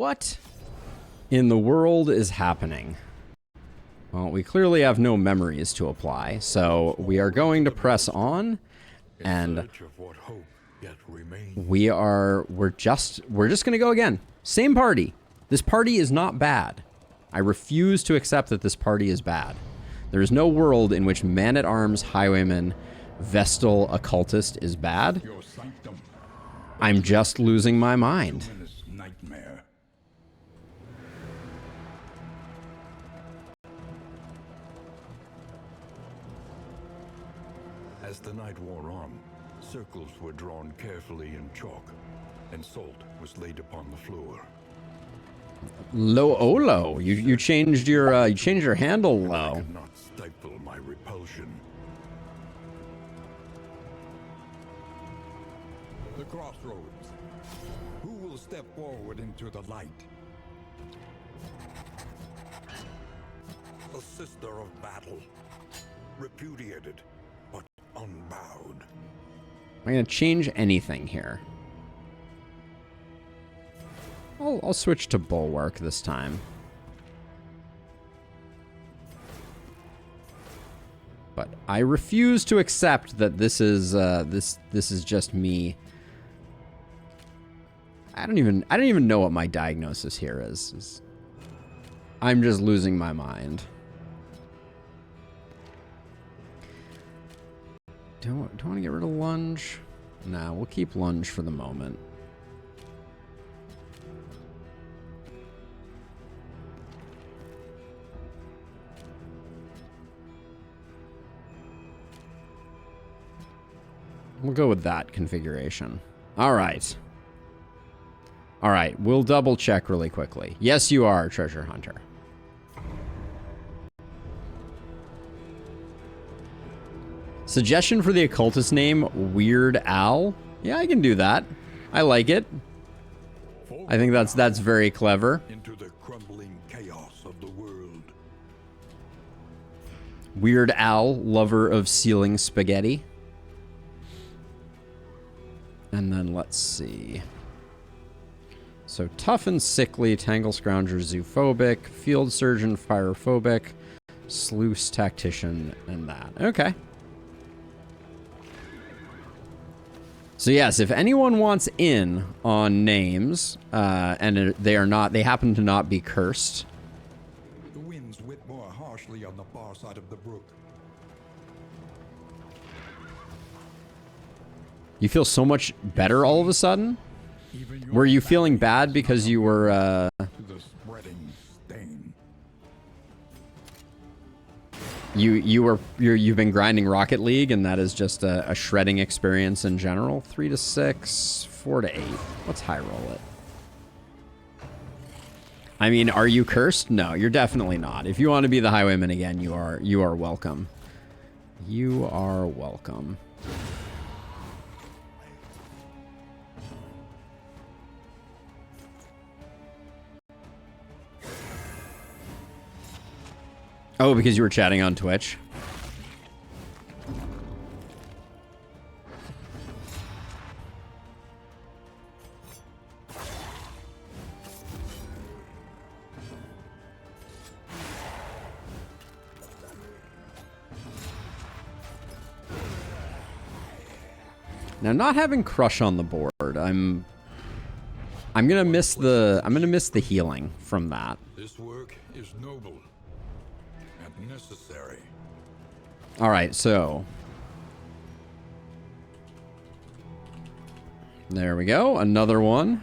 What in the world is happening? Well, we clearly have no memories to apply, so we are going to press on, and we're just gonna go again. Same party. This party is not bad. I refuse to accept that this party is bad. There is no world in which man-at-arms, highwayman, Vestal occultist is bad. I'm just losing my mind. As the night wore on, circles were drawn carefully in chalk, and salt was laid upon the floor. Olo, you changed your handle low. I could not stifle my repulsion. The crossroads. Who will step forward into the light? A sister of battle, repudiated, but unbowed. I'm gonna change anything here. I'll switch to Bulwark this time. But I refuse to accept that this is this is just me. I don't even know what my diagnosis here is. I'm just losing my mind. Do I want to get rid of Lunge? Nah, we'll keep Lunge for the moment. We'll go with that configuration. All right. All right, we'll double check really quickly. Yes, you are, Treasure Hunter. Suggestion for the occultist name, Weird Al. Yeah, I can do that. I like it. I think that's very clever. Into the crumbling chaos of the world. Weird Al, lover of ceiling spaghetti. And then let's see. So tough and sickly, Tangle Scrounger zoophobic, Field Surgeon firophobic, Sluice Tactician, and that. Okay. So yes, if anyone wants in on names, and they happen to not be cursed. The winds whip more harshly on the far side of the brook. You feel so much better all of a sudden? Were you feeling bad because you were, The spreading stain. you've been grinding Rocket League and that is just a shredding experience in general? 3 to 6, 4 to 8. Let's high roll it. I mean, are you cursed? No, you're definitely not. If you want to be the highwayman again, you are welcome. You are welcome. Oh, because you were chatting on Twitch? Now, not having Crush on the board, I'm gonna miss the healing from that. This work is noble and necessary. All right, so there we go. Another one.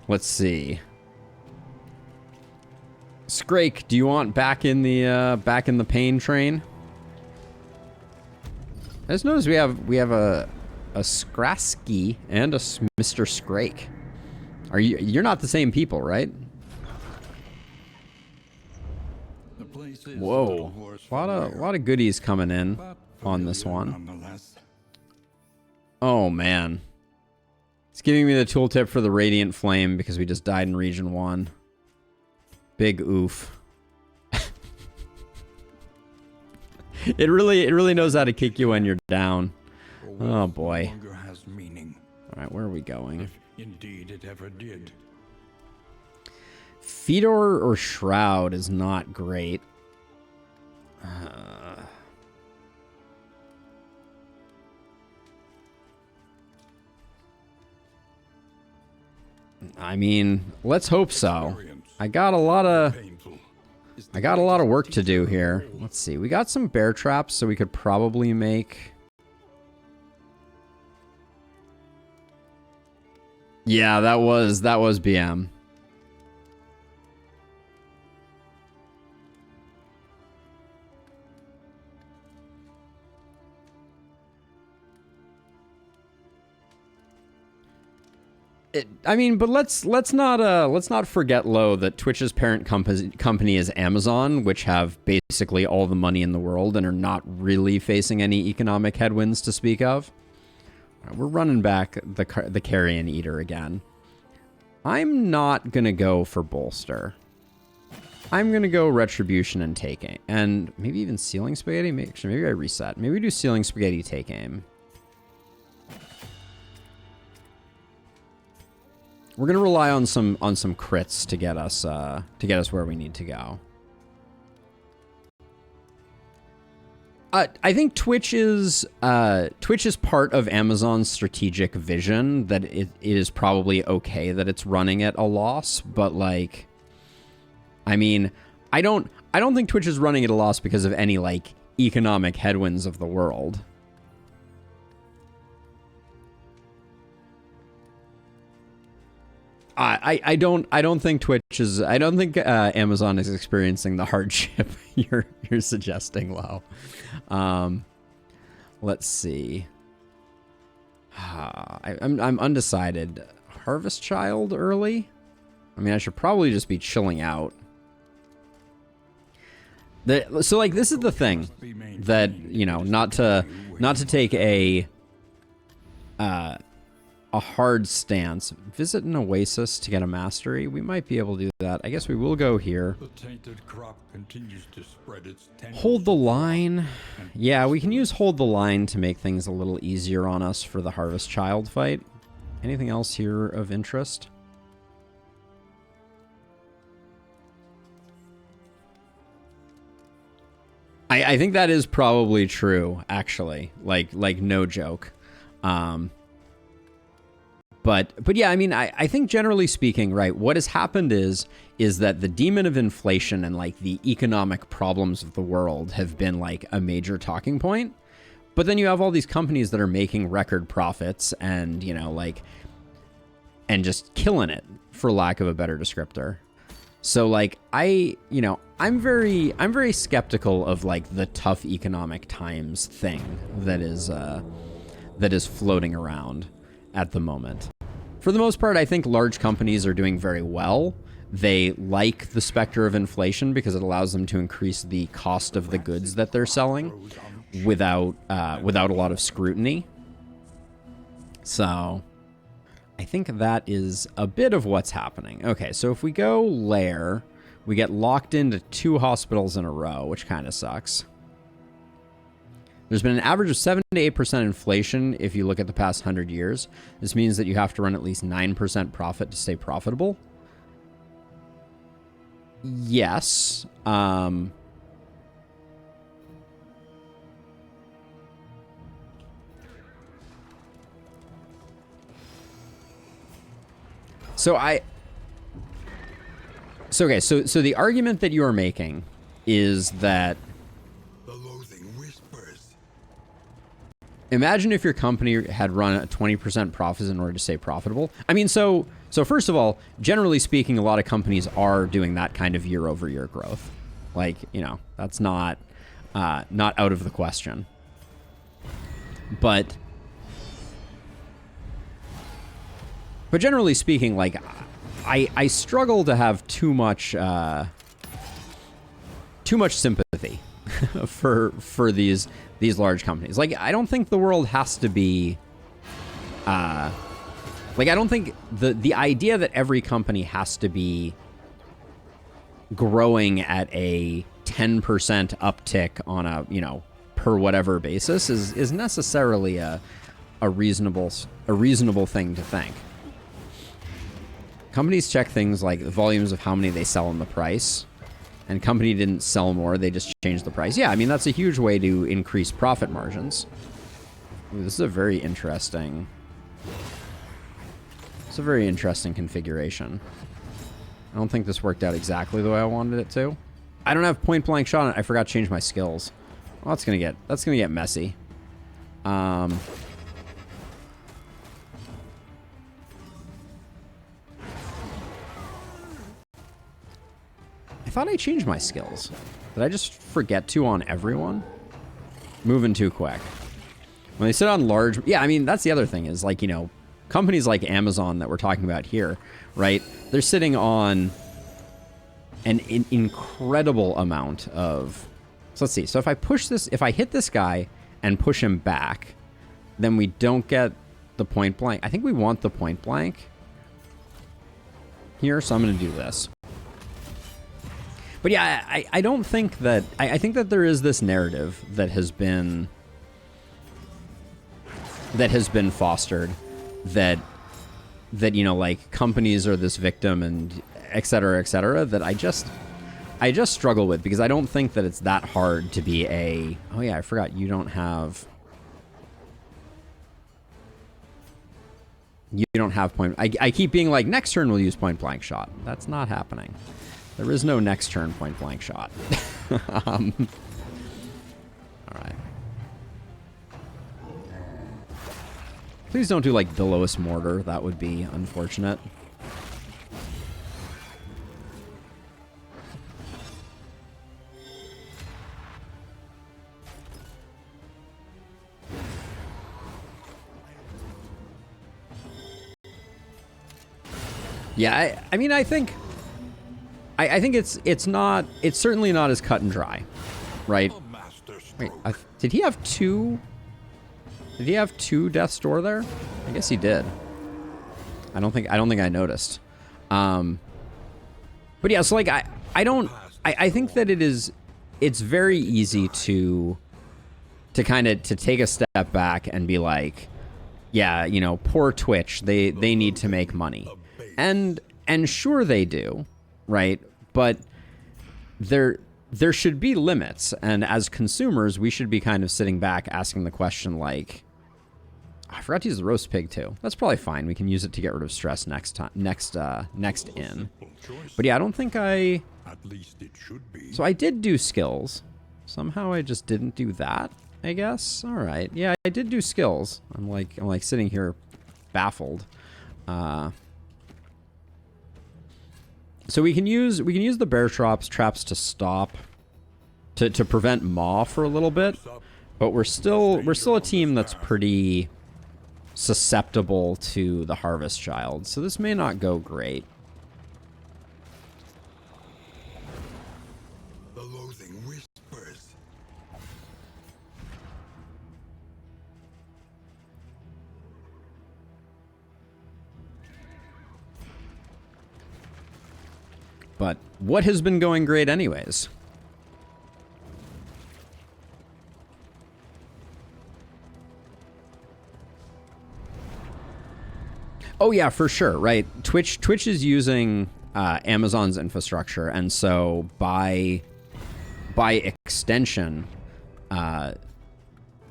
Let's see. Scrake, do you want back in the pain train? I just noticed we have a Skrasky and a Mr. Scrake. You're not the same people, right? Whoa. A lot of goodies coming in on this one. Oh man. It's giving me the tooltip for the Radiant Flame because we just died in Region 1. Big oof. It really knows how to kick you when you're down. Oh boy. Has meaning. All right, where are we going? If indeed it ever did. Fedor or Shroud is not great. I mean, let's hope so. I got a lot of work to do here. Let's see. We got some bear traps, so we could probably make... Yeah, that was BM. I mean, but let's not forget, Lo, that Twitch's parent company is Amazon, which have basically all the money in the world and are not really facing any economic headwinds to speak of. We're running back the Carrion Eater again. I'm not gonna go for Bolster. I'm gonna go Retribution and Take Aim, and maybe even Sealing Spaghetti. Maybe I reset. Maybe we do Sealing Spaghetti, Take Aim. We're gonna rely on some crits to get us where we need to go. I think Twitch is part of Amazon's strategic vision, that it is probably okay that it's running at a loss, but like, I mean, I don't think Twitch is running at a loss because of any like economic headwinds of the world. I don't think Amazon is experiencing the hardship you're suggesting, Lau. Let's see. I'm undecided. Harvest Child early? I mean, I should probably just be chilling out. So like, this is the thing that, you know, not to take a hard stance. Visit an oasis to get a mastery. We might be able to do that. I guess we will go here. The tainted crop continues to spread its Hold the line. Yeah, we can use hold the line to make things a little easier on us for the Harvest Child fight. Anything else here of interest? I think that is probably true, actually. Like no joke. But yeah, I mean, I think generally speaking, right, what has happened is that the demon of inflation and like the economic problems of the world have been like a major talking point. But then you have all these companies that are making record profits and, you know, like, and just killing it, for lack of a better descriptor. So like, I'm very skeptical of like the tough economic times thing that is floating around at the moment. For the most part, I think large companies are doing very well. They like the specter of inflation because it allows them to increase the cost of the goods that they're selling without a lot of scrutiny. So I think that is a bit of what's happening. Okay, so if we go lair, we get locked into 2 hospitals in a row, which kind of sucks. There's been an average of 7 to 8% inflation if you look at the past 100 years. This means that you have to run at least 9% profit to stay profitable. Yes. So the argument that you are making is that imagine if your company had run a 20% profits in order to stay profitable. I mean, so first of all, generally speaking, a lot of companies are doing that kind of year-over-year growth. Like, you know, that's not out of the question. But generally speaking, like, I struggle to have too much sympathy for these large companies. Like, I don't think the world has to be like, I don't think the idea that every company has to be growing at a 10% uptick on a, you know, per whatever basis is necessarily a reasonable thing to think. Companies check things like the volumes of how many they sell and the price. And company didn't sell more, they just changed the price. Yeah, I mean, that's a huge way to increase profit margins. Ooh, this is a very interesting... It's a very interesting configuration. I don't think this worked out exactly the way I wanted it to. I don't have point blank shot on it. I forgot to change my skills. Well, that's gonna get messy. I thought I changed my skills. Did I just forget to on everyone? Moving too quick. When they sit on large... Yeah, I mean, that's the other thing is, like, you know, companies like Amazon that we're talking about here, right? They're sitting on an incredible amount of... So let's see. So if I push this... If I hit this guy and push him back, then we don't get the point blank. I think we want the point blank here, so I'm going to do this. But yeah, I don't think that... I think that there is this narrative that has been fostered that you know, like, companies are this victim and et cetera, that I just struggle with, because I don't think that it's that hard to be a... Oh yeah, I forgot you don't have... You don't have point... I keep being like, next turn we'll use point blank shot. That's not happening. There is no next turn point blank shot. All right. Please don't do, like, Billows Mortar. That would be unfortunate. Yeah, I mean, I think it's certainly not as cut and dry, right? Wait, did he have two? Did he have two Death's Door there? I guess he did. I don't think I noticed. But yeah, so like I think that it's very easy to kind of take a step back and be like, yeah, you know, poor Twitch, they need to make money. And sure they do, right? But there should be limits, and as consumers, we should be kind of sitting back asking the question like, I forgot to use the roast pig too. That's probably fine. We can use it to get rid of stress next in. But yeah, I don't think I... At least it should be. So I did do skills. Somehow I just didn't do that, I guess. All right. Yeah, I did do skills. I'm like sitting here baffled. So we can use the bear traps to stop to prevent Maw for a little bit, but we're still a team that's pretty susceptible to the Harvest Child. So this may not go great. The loathing whispers. But what has been going great anyways? Oh yeah, for sure, right? Twitch is using Amazon's infrastructure, and so by extension,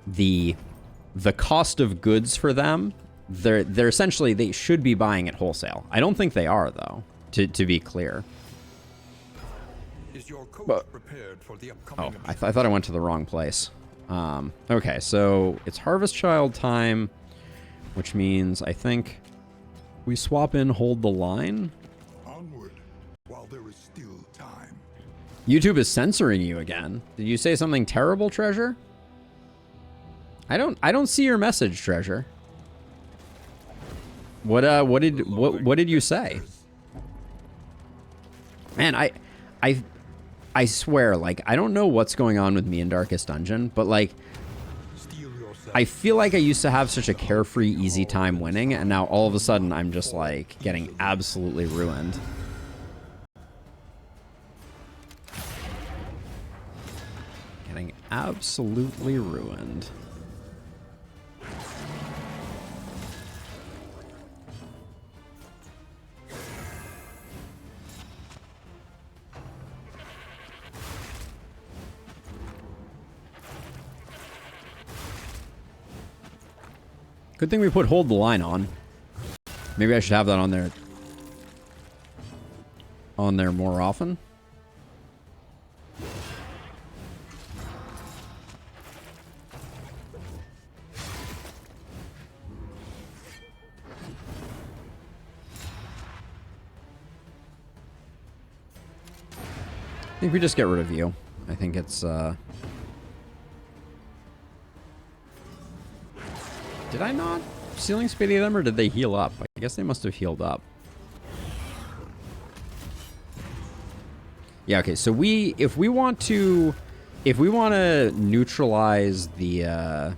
the cost of goods for them, they're essentially, they should be buying at wholesale. I don't think they are though, to be clear. Is your coach prepared for the upcoming... Oh, I thought I went to the wrong place. Okay, so it's Harvest Child time, which means I think we swap in Hold the Line. Onward, while there is still time. YouTube is censoring you again. Did you say something terrible, Treasure? I don't see your message, Treasure. What did you say? Man, I swear, like, I don't know what's going on with me in Darkest Dungeon, but like, I feel like I used to have such a carefree, easy time winning, and now all of a sudden I'm just like getting absolutely ruined. Getting absolutely ruined. Good thing we put hold the line on. Maybe I should have that on there. On there more often. I think we just get rid of you. I think it's, Did I not ceiling speedy them, or did they heal up? I guess they must have healed up. Yeah, okay, so if we want to neutralize the,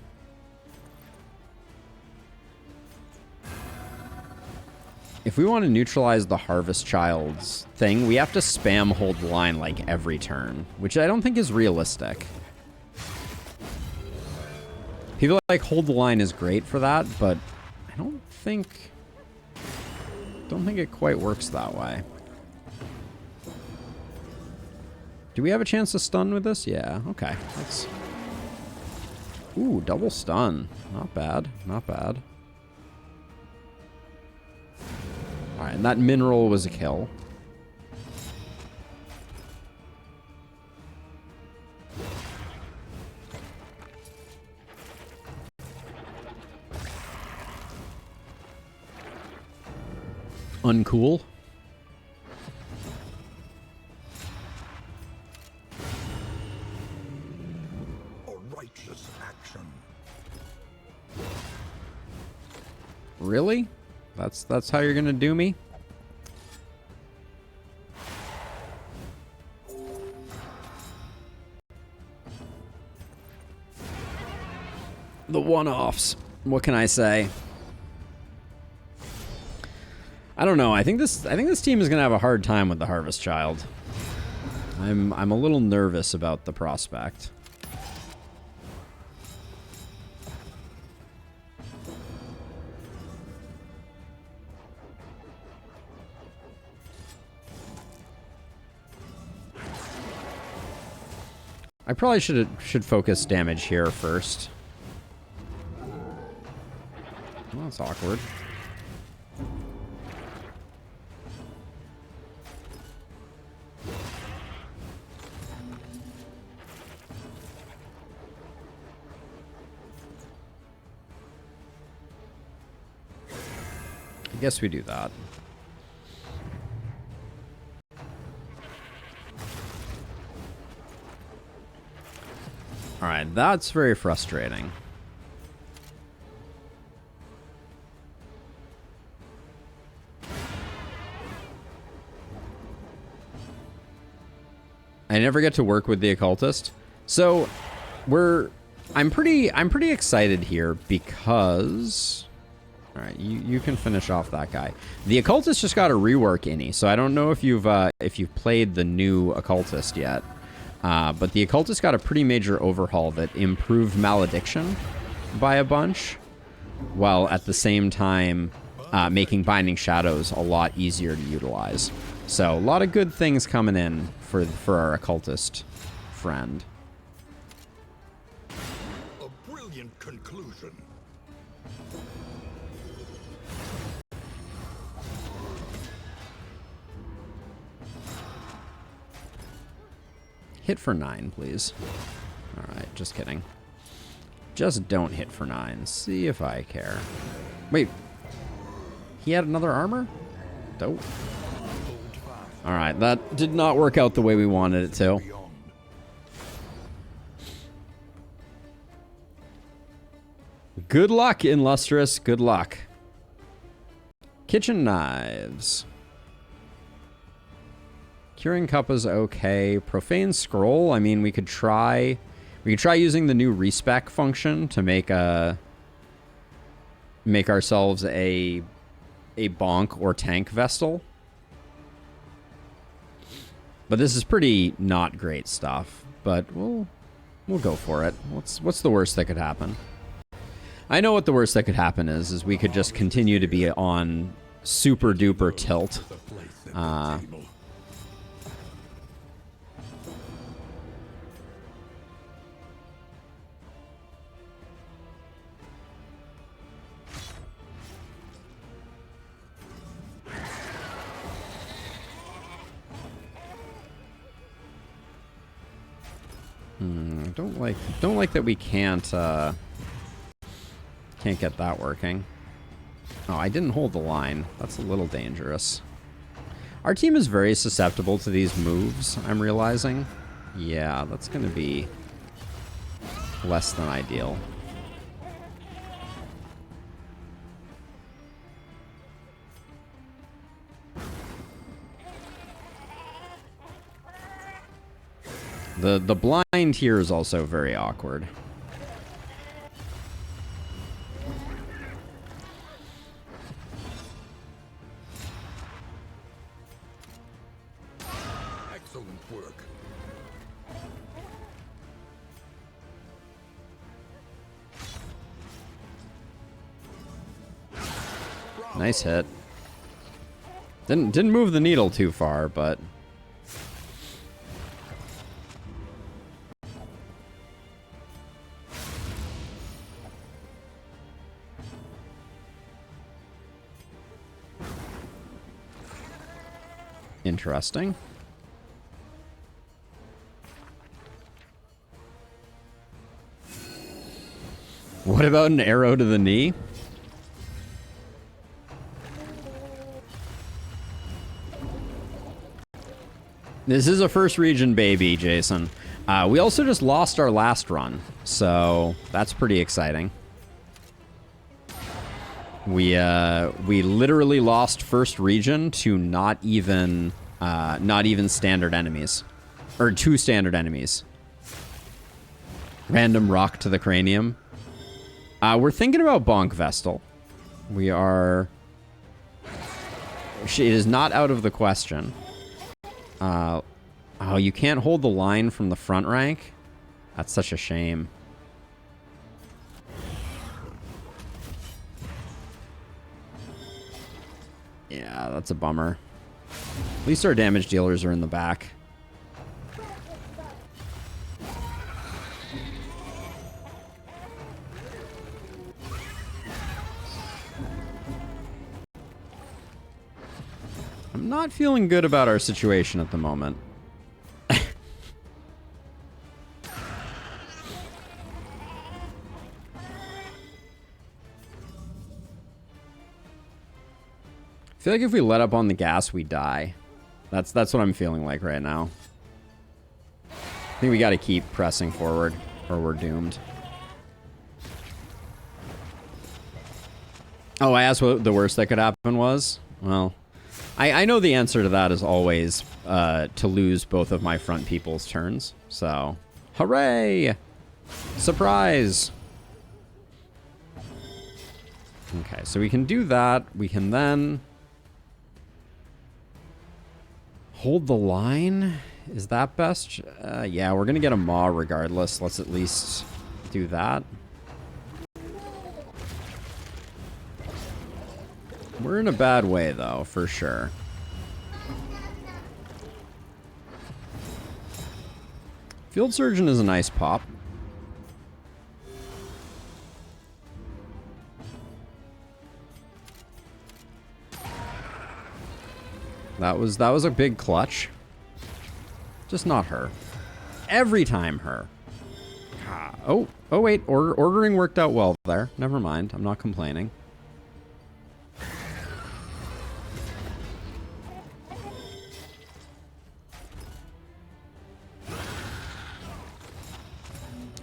if we want to neutralize the Harvest Child's thing, we have to spam hold the line like every turn, which I don't think is realistic. People like hold the line is great for that, but I don't think it quite works that way. Do we have a chance to stun with this? Yeah, okay. Let's... Ooh, double stun. Not bad, not bad. Alright, and that mineral was a kill. Uncool. A righteous action. Really? That's how you're gonna do me? The one-offs. What can I say? I don't know. I think this team is gonna have a hard time with the Harvest Child. I'm a little nervous about the prospect. I probably should focus damage here first. Well, that's awkward. I guess we do that. Alright, that's very frustrating. I never get to work with the occultist. So I'm pretty excited here because alright, you can finish off that guy. The occultist just got a rework innie, so I don't know if you've played the new occultist yet. But the occultist got a pretty major overhaul that improved malediction by a bunch, while at the same time making Binding Shadows a lot easier to utilize. So a lot of good things coming in for our occultist friend. A brilliant conclusion. Hit for 9, please. Alright, just kidding. Just don't hit for 9. See if I care. Wait. He had another armor? Dope. Alright, that did not work out the way we wanted it to. Good luck, Illustrious. Good luck. Kitchen knives. Curing Cup is okay. Profane Scroll, I mean, we could try using the new respec function to make ourselves a bonk or tank Vestal. But this is pretty not great stuff, but we'll go for it. What's the worst that could happen? I know what the worst that could happen is we could just continue to be on super duper tilt. Don't like that we can't get that working. Oh, I didn't hold the line. That's a little dangerous. Our team is very susceptible to these moves, I'm realizing. Yeah, that's going to be less than ideal. The blind here is also very awkward. Excellent work. Nice hit. Didn't move the needle too far, but interesting. What about an arrow to the knee? This is a first region baby, Jason. We also just lost our last run, so that's pretty exciting. We literally lost first region to not even standard enemies, or 2 standard enemies. Random rock to the cranium. We're thinking about Bonk Vestal. We are. It is not out of the question. Oh, you can't hold the line from the front rank? That's such a shame. Yeah, that's a bummer. At least our damage dealers are in the back. I'm not feeling good about our situation at the moment. I feel like if we let up on the gas, we die. That's what I'm feeling like right now. I think we got to keep pressing forward, or we're doomed. Oh, I asked what the worst that could happen was? Well, I know the answer to that is always to lose both of my front people's turns. So, hooray! Surprise! Okay, so we can do that. We can then hold the line. Is that best? Yeah, we're going to get a maw regardless. Let's at least do that. We're in a bad way, though, for sure. Field Surgeon is a nice pop. That was a big clutch. Just not her. Every time her. Oh wait, ordering worked out well there. Never mind, I'm not complaining.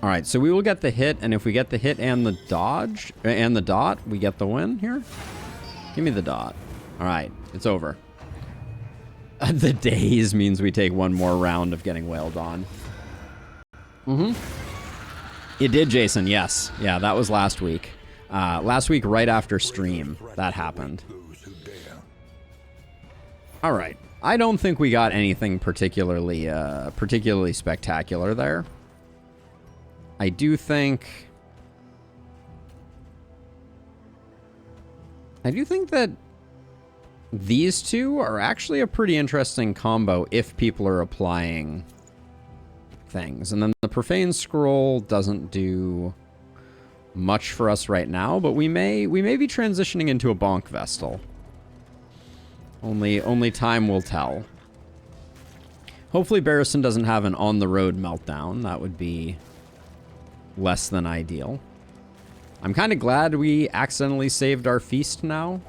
All right, so we will get the hit, and if we get the hit and the dodge and the dot, we get the win here. Give me the dot. All right, it's over. The daze means we take one more round of getting wailed on. It did, Jason, yes. Yeah, that was last week. Last week, right after stream, that happened. All right. I don't think we got anything particularly spectacular there. I do think that these two are actually a pretty interesting combo if people are applying things. And then the Profane Scroll doesn't do much for us right now, but we may be transitioning into a Bonk Vestal. Only time will tell. Hopefully Barristan doesn't have an on-the-road meltdown. That would be less than ideal. I'm kind of glad we accidentally saved our feast now.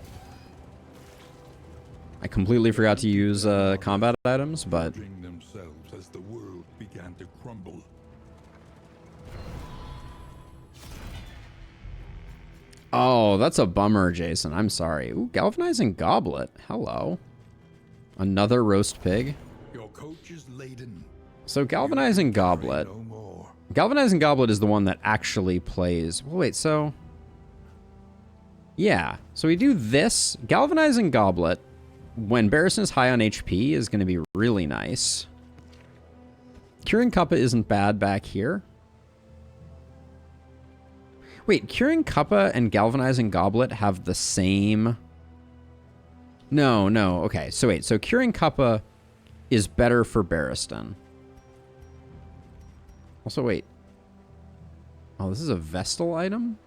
I completely forgot to use combat items, but... themselves as the world began to crumble. Oh, that's a bummer, Jason. I'm sorry. Ooh, galvanizing goblet. Hello. Another roast pig. Your coach is laden. So galvanizing goblet. No more. Galvanizing goblet is the one that actually plays. Well, wait, so... Yeah. So we do this. Galvanizing goblet, when Barristan is high on HP, is going to be really nice. Curing Cuppa isn't bad back here. Wait, Curing Cuppa and Galvanizing Goblet have the same... No, no. Okay, so wait. So Curing Cuppa is better for Barristan. Also, wait. Oh, this is a Vestal item?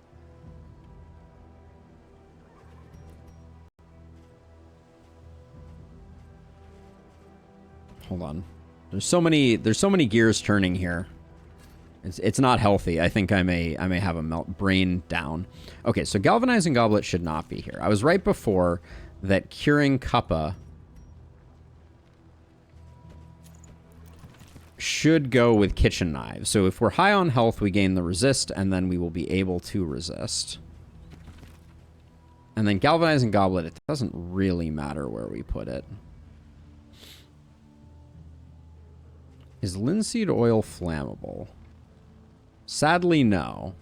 Hold on. There's so many gears turning here. It's not healthy. I think I may have a brain down. Okay, so Galvanizing Goblet should not be here. I was right before that Curing Cuppa should go with Kitchen Knives. So if we're high on health, we gain the resist, and then we will be able to resist. And then Galvanizing Goblet, it doesn't really matter where we put it. Is linseed oil flammable? Sadly, no.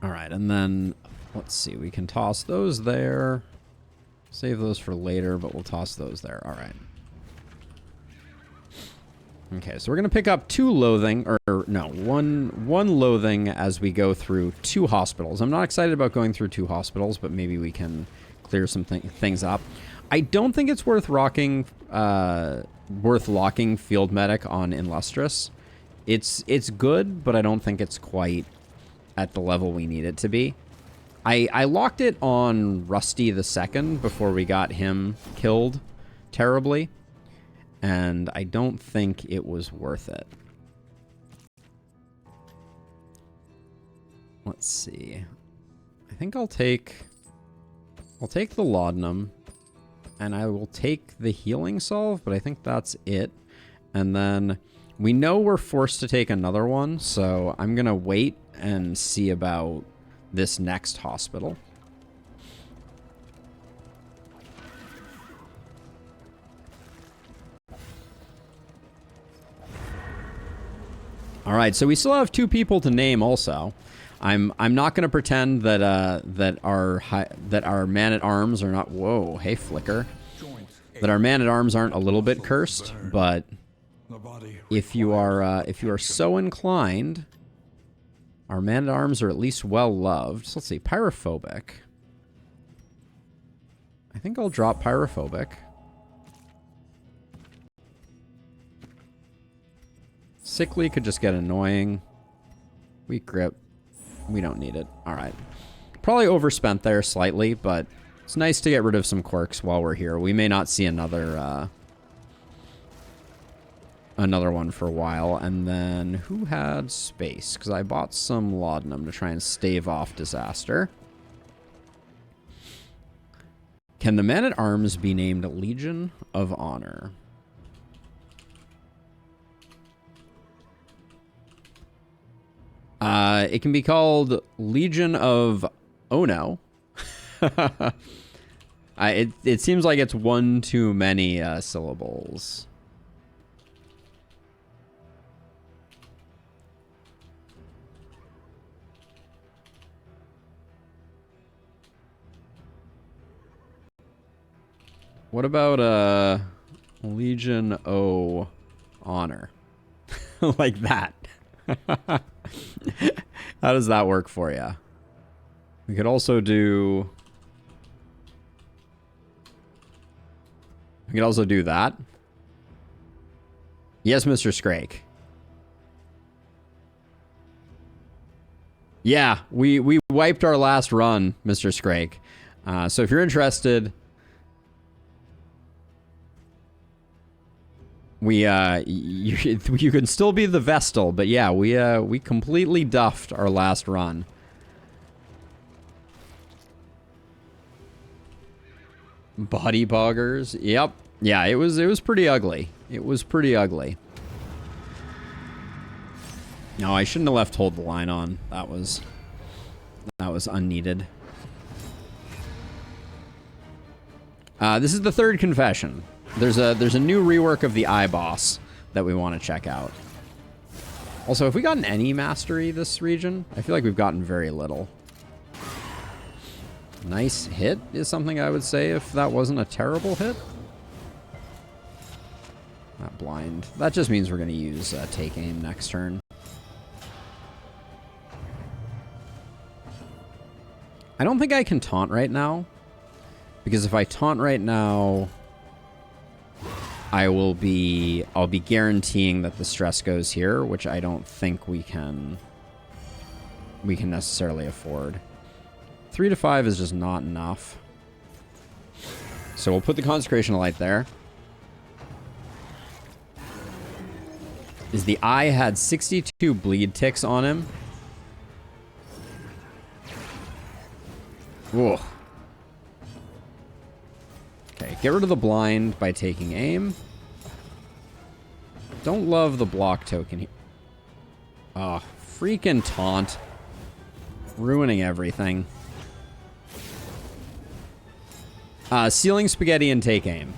All right, and then let's see. We can toss those there. Save those for later, but we'll toss those there. All right. Okay, so we're gonna pick up 2 loathing, or no, one loathing as we go through 2 hospitals. I'm not excited about going through 2 hospitals, but maybe we can clear some things up. I don't think it's worth locking Field Medic on Illustrious. It's good, but I don't think it's quite at the level we need it to be. I locked it on Rusty the Second before we got him killed terribly, and I don't think it was worth it. Let's see. I think I'll take the laudanum. And I will take the healing salve, but I think that's it. And then we know we're forced to take another one, so I'm going to wait and see about this next hospital. All right, so we still have 2 people to name also. I'm not going to pretend that that our man-at-arms are not... Whoa, hey, Flicker. That our man-at-arms aren't a little bit cursed, but if you are so inclined, our man-at-arms are at least well-loved. So let's see, Pyrophobic. I think I'll drop Pyrophobic. Sickly could just get annoying. Weak Grip. We don't need it. All right. Probably overspent there slightly, but it's nice to get rid of some quirks while we're here. We may not see another one for a while. And then who had space? Because I bought some laudanum to try and stave off disaster. Can the Man-at-Arms be named Legion of Honor? It can be called Legion of Ono. It seems like it's one too many syllables. What about Legion O Honor? Like that. How does that work for you? We could also do... We could also do that. Yes, Mr. Scrake. Yeah, we wiped our last run, Mr. Scrake. So if you're interested, We you can still be the Vestal, but yeah, we completely duffed our last run. Body boggers. Yep. Yeah, it was pretty ugly. It was pretty ugly. No, I shouldn't have left hold the line on. That was unneeded. This is the third confession. There's a new rework of the iBoss that we want to check out. Also, have we gotten any mastery this region? I feel like we've gotten very little. Nice hit is something I would say if that wasn't a terrible hit. Not blind. That just means we're going to use take aim next turn. I don't think I can taunt right now. Because if I taunt right now, I'll be guaranteeing that the stress goes here, which I don't think we can necessarily afford. 3 to 5 is just not enough. So we'll put the Consecration of Light there. Is the eye had 62 bleed ticks on him. Whoa. Okay, get rid of the blind by taking aim. Don't love the block token here. Oh, freaking taunt. Ruining everything. Sealing spaghetti and take aim.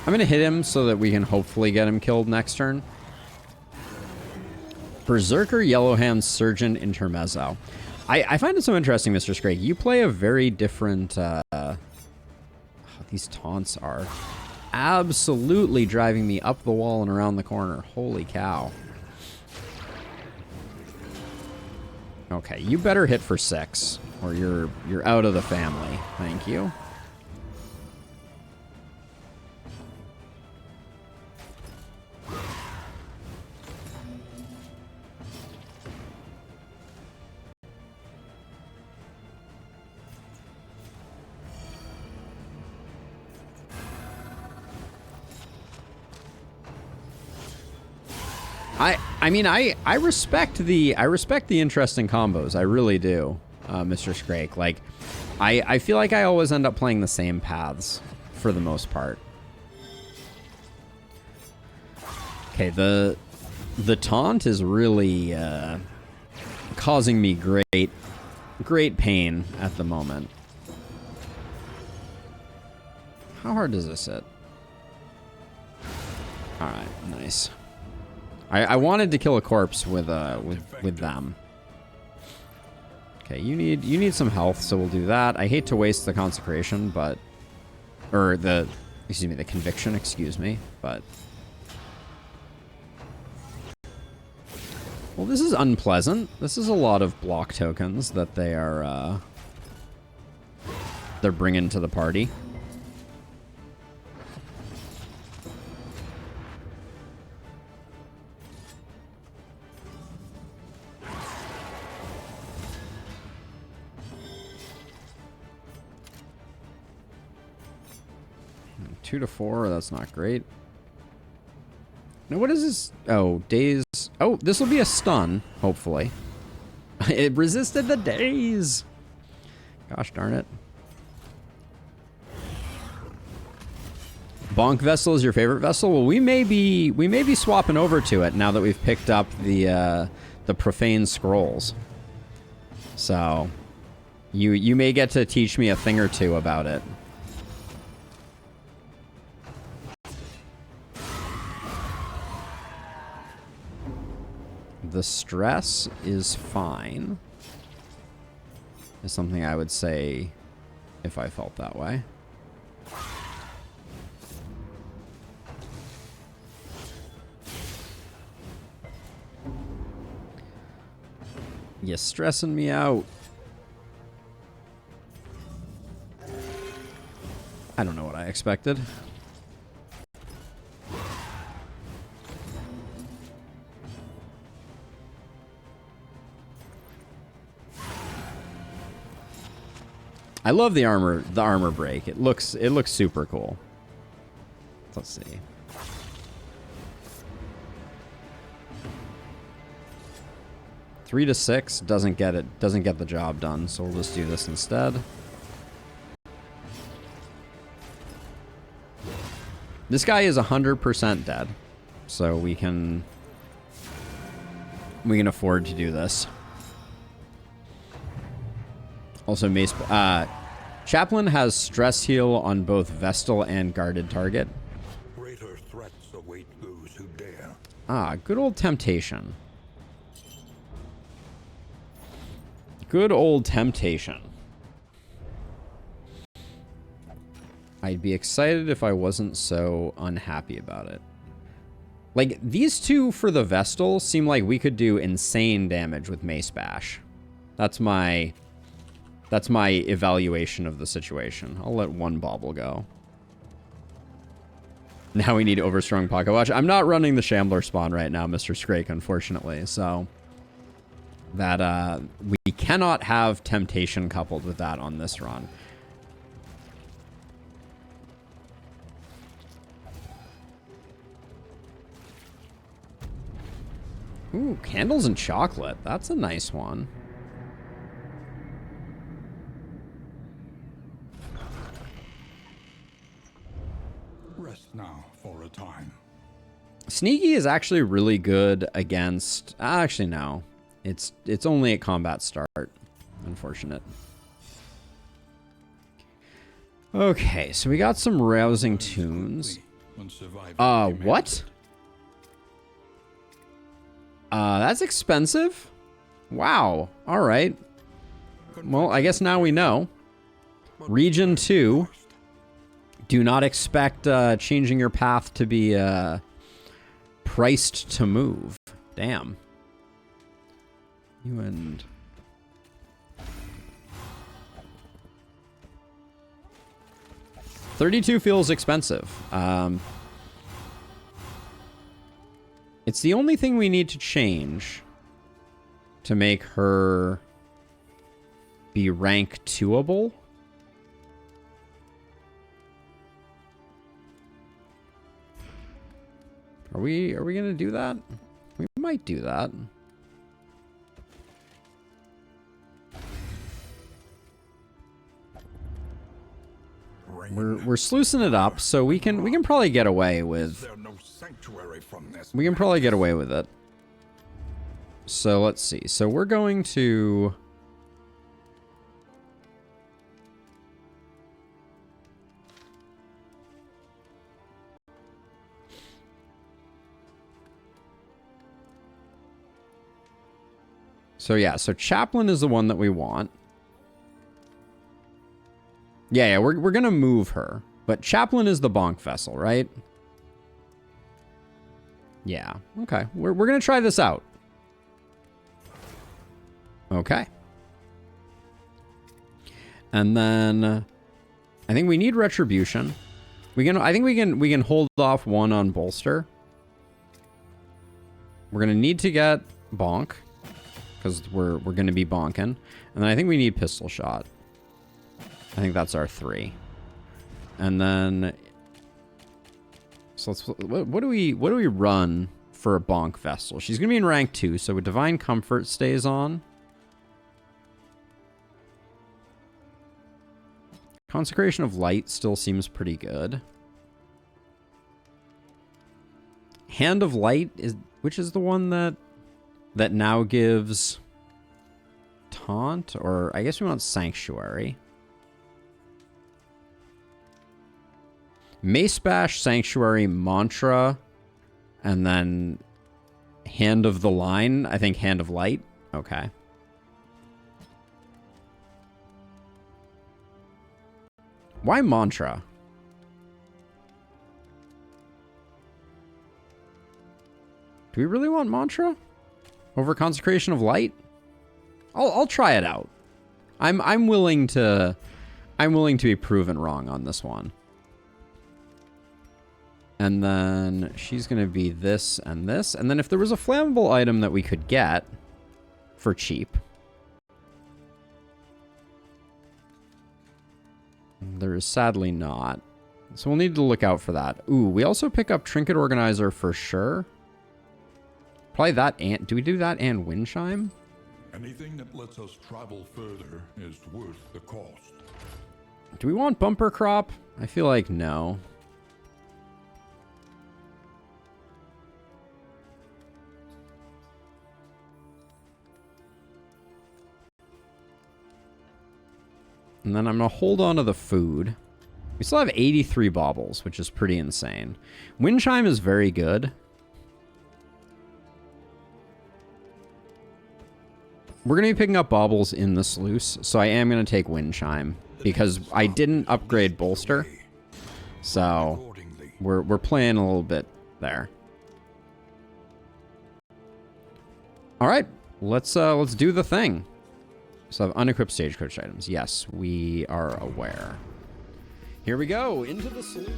I'm going to hit him so that we can hopefully get him killed next turn. Berserker, Yellowhand, Surgeon, Intermezzo. I find it so interesting, Mr. Scrake. You play a very different... these taunts are absolutely driving me up the wall and around the corner. Holy cow. Okay, you better hit for 6, or you're out of the family. Thank you. I mean, I respect the interesting combos. I really do, Mr. Scrake. Like, I feel like I always end up playing the same paths for the most part. Okay, the taunt is really causing me great pain at the moment. How hard does this hit? All right, nice. I wanted to kill a corpse with them. Okay, you need some health, so we'll do that. I hate to waste the consecration, but the conviction, excuse me, but well, this is unpleasant. This is a lot of block tokens that they're bringing to the party. Two to 4, that's not great. Now, what is this? Oh, daze. Oh, this will be a stun, hopefully. It resisted the daze. Gosh darn it. Bonk Vessel is your favorite vessel? Well, we may be swapping over to it now that we've picked up the profane scrolls. So, you may get to teach me a thing or two about it. The stress is fine, is something I would say if I felt that way. You're stressing me out. I don't know what I expected. I love the armor break. It looks super cool. Let's see. Three to 6 doesn't get the job done, so we'll just do this instead. This guy is 100% dead, so we can afford to do this. Also, Mace. Chaplain has stress heal on both Vestal and guarded target. Greater threats await those who dare. Ah, good old temptation. Good old temptation. I'd be excited if I wasn't so unhappy about it. Like, these two for the Vestal seem like we could do insane damage with Mace Bash. That's my evaluation of the situation. I'll let one bauble go. Now we need Overstrong Pocket Watch. I'm not running the Shambler spawn right now, Mr. Scrake, unfortunately, so that we cannot have temptation coupled with that on this run. Ooh, candles and chocolate. That's a nice one. Rest now for a time. Sneaky is actually really good against... Actually, no. It's only at combat start. Unfortunate. Okay, so we got some rousing tunes. What? That's expensive? Wow. Alright. Well, I guess now we know. Region 2. Do not expect changing your path to be priced to move. Damn. You and... $32 feels expensive. It's the only thing we need to change to make her be rank 2-able. Are we gonna do that? We might do that. We're sluicing it up, so we can probably get away with. We can probably get away with it. So let's see. So we're going to. So yeah, so Chaplain is the one that we want. Yeah, we're gonna move her. But Chaplain is the bonk vessel, right? Yeah, okay. We're gonna try this out. Okay. And then I think we need retribution. I think we can hold off one on bolster. We're gonna need to get bonk. Because we're going to be bonking. And then I think we need pistol shot. I think that's our 3. And then... So let's... What do we run for a bonk Vestal? She's going to be in rank 2, so Divine Comfort stays on. Consecration of Light still seems pretty good. Hand of Light, which is the one that now gives taunt, or I guess we want Sanctuary. Mace Bash, Sanctuary, Mantra, and then Hand of the Line. I think Hand of Light. Okay. Why Mantra? Do we really want Mantra? Over Consecration of Light? I'll try it out. I'm willing to be proven wrong on this one. And then she's going to be this and this. And then if there was a flammable item that we could get for cheap. There is sadly not. So we'll need to look out for that. Ooh, we also pick up Trinket Organizer for sure. Probably that and... Do we do that and Wind Chime? Anything that lets us travel further is worth the cost. Do we want Bumper Crop? I feel like no. And then I'm going to hold on to the food. We still have 83 baubles, which is pretty insane. Wind Chime is very good. We're going to be picking up baubles in the sluice, so I am going to take Wind Chime because I didn't upgrade Bolster. So we're playing a little bit there. All right, let's do the thing. So I have unequipped stagecoach items. Yes, we are aware. Here we go, into the sluice.